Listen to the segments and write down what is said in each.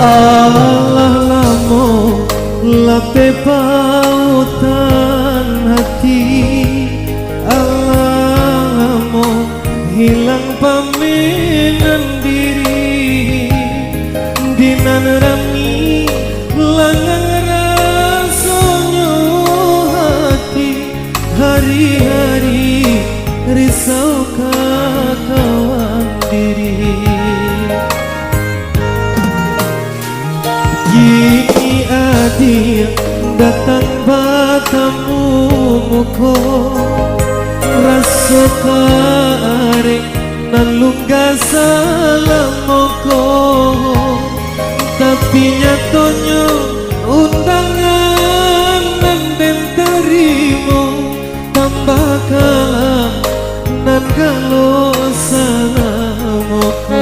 Allah lamo lape pautan hati, Allah lamo hilang paminan diri, dinan rami langang rasonyo hati, hari-hari risau kawan diri. Gini adia datang batamu muko, raso karek nan lungga salam moko, tapi nyatonya undangan nan den terimo, tambah kalam nan kalau salam moko.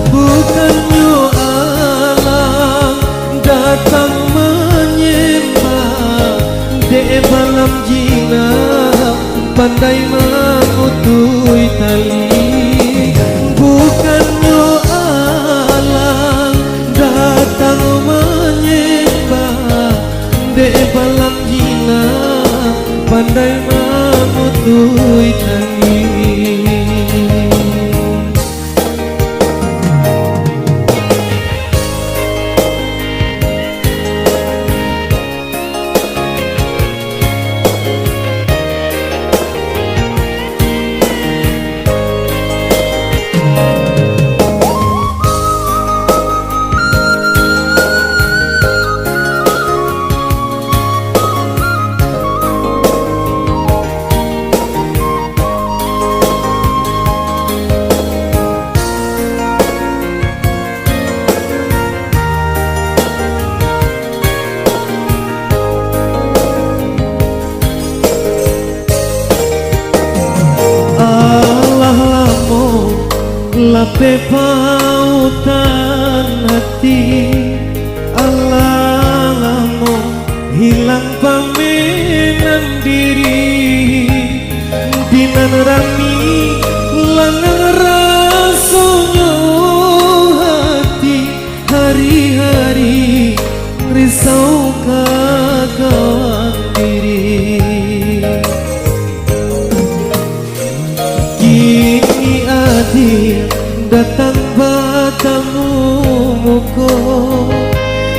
Bukannya alam datang menyembah, de malam jina pandai memutui tali. Bukannya alam datang menyembah, de malam jina pandai memutui tali. Lape pautan hati, Allah lamo hilang paminan diri, dinan rami langang rasonyo hati, hari-hari risau kawan diri. Kini adia datang batamu muko,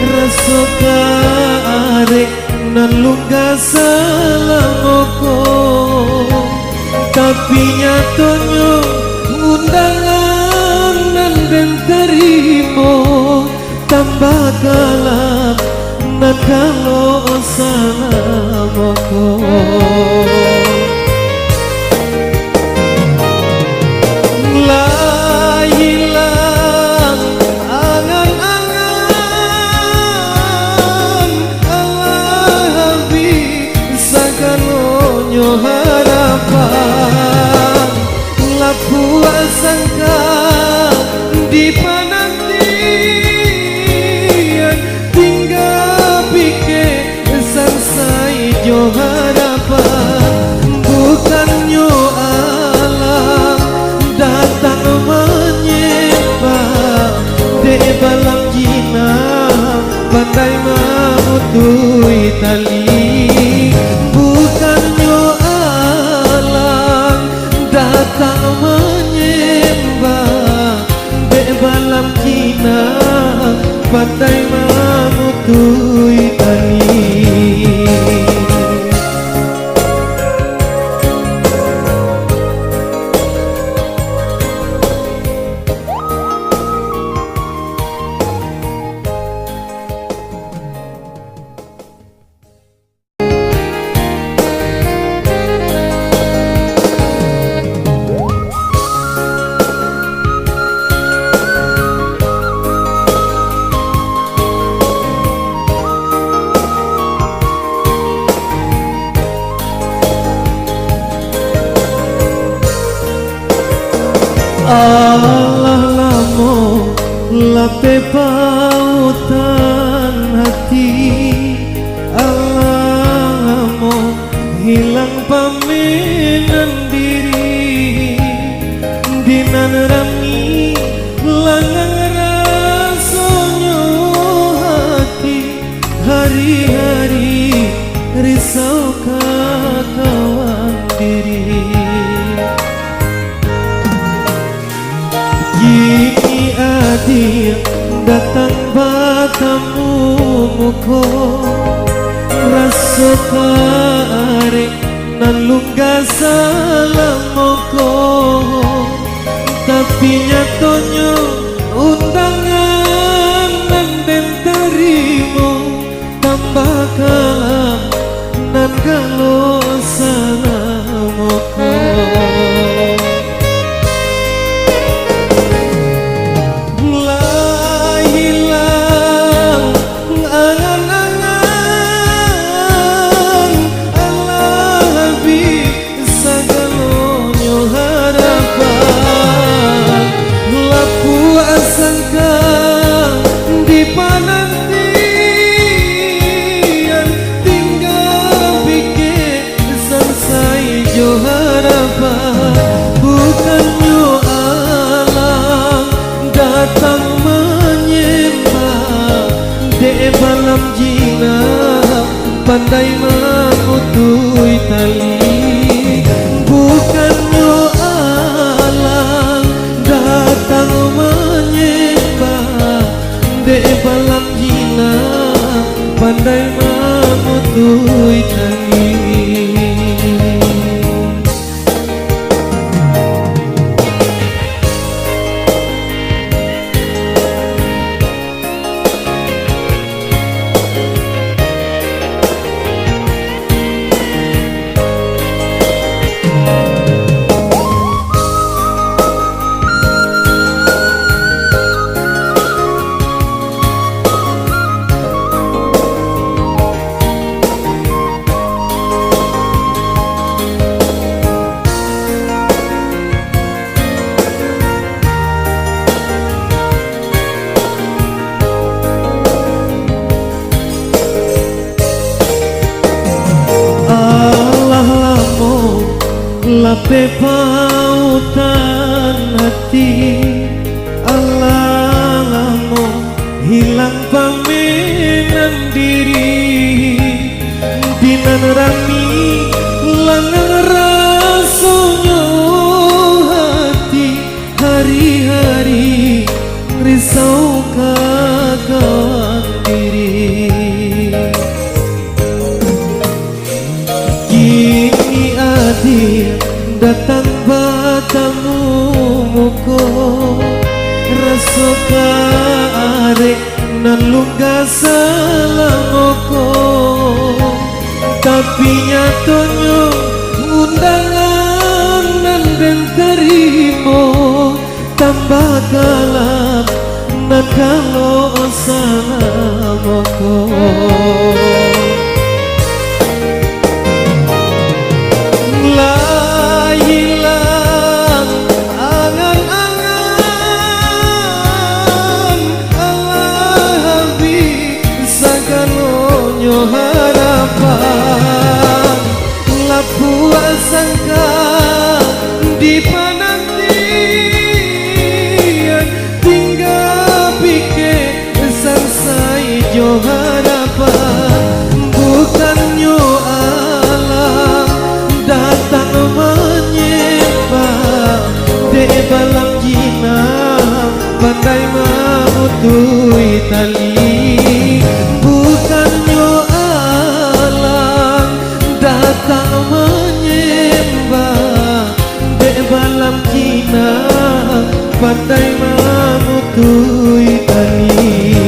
raso karek nan lungga salam moko, tapi nyatonya undangan nan den terimo, tambah kalam nan kalau salam moko. Harapan laku sangka di panantian, tinggal pikir sansai jo harapan. Bukannya alam datang menyembah, de balam jina pandai memutui tali. Bukannya alam datang menyembah, lape pautan hati alamu hilang paminan diri dinan rami langang rasonyo hati hari-hari risau kawan diri kini adir datang batamu muko rasa karek nan lungga salamoko tapi nyatonya undangan nan den terima tambah kalam nan kalau salamoko bukannya alam datang menyembah de balam jina pandai memutui tali bukannya alam datang menyembah de balam jina pandai memutui tali lape pautan hati alamu hilang paminan diri dinan rami langang rasonyo hati hari-hari risau kawan diri kini adir datang batamu muko rasa karek nan lungga salamoko tapi nyatonya undangan nan den terima tambah kalam nan kalau salamoko harapan lapu sangka di penantian tinggal pikir sansai jo harapan bukannya alam datang menyembah de balam jina pandai memutui tali bukannya datang menyembah de balam jina pandai memutui tali